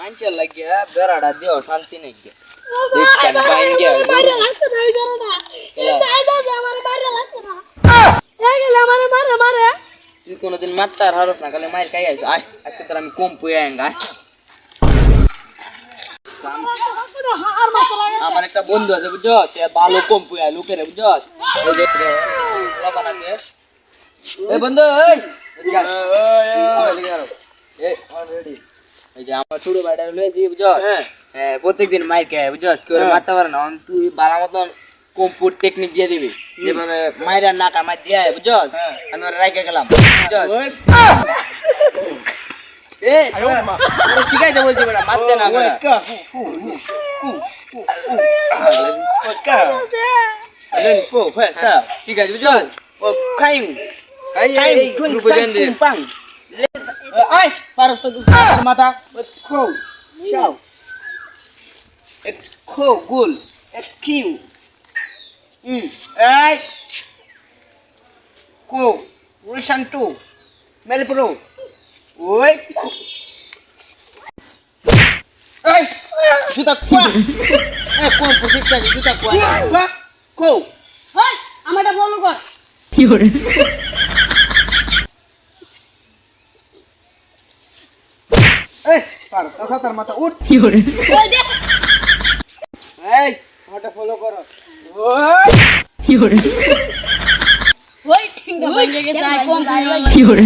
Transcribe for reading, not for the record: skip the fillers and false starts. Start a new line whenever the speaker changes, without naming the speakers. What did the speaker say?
মানছে লাগিয়া বেড়াটা দিও শান্তি নাই গে দেখছেন বাইন গে
মারে লাগছে না এই করে না এই দাদা আমার মারে লাগছে না এই গেলে আমার মারে মারে
তুই কোনদিন মারতার হারস না খালি মার খাই আইছ আয় আজকে তোর আমি কম পুয়া আঙ্গা
আর মাছ লাগে
আমার একটা বন্ধু আছে বুঝছো সে ভালো কম পুয়া লোকের বুঝছো ওই যে বাবা নাকি এই বন্ধু এই এই অলরেডি এই যে আমার ছোট ভাইটা লইছি বুঝছো হ্যাঁ প্রত্যেকদিন মার খায় বুঝছো কেউ মারতে পারে না তুই বালা মতন কম্পুট টেকনিক দিয়ে দিবি যেভাবে মাইরা নাকা মার দিয়ে বুঝছো আমি ওরা রাইখে গেলাম বুঝছো এ আরে শিখাইতে বলছি বেটা মারতে না বেটা আরে পো ফেসা শিখাইতে বুঝছো ও খাইং খাইং গ্রুপ দেন দে পাং আই পারস তো মাথা খো চাও এক খো গোল এক কিউ এই কো রিশান টু মেলপ্রো ওই এই জুতা কোয়া এ কোন পজিশন জুতা কোয়া কো
ওই আমারটা বলো কর
কি করে
এই পার কথা তার মাথা উঠ
কি করে
ওই দেখ
এই আমারটা ফলো করো ওই
কি করে
ওই ঠিক আছে কম
কি করে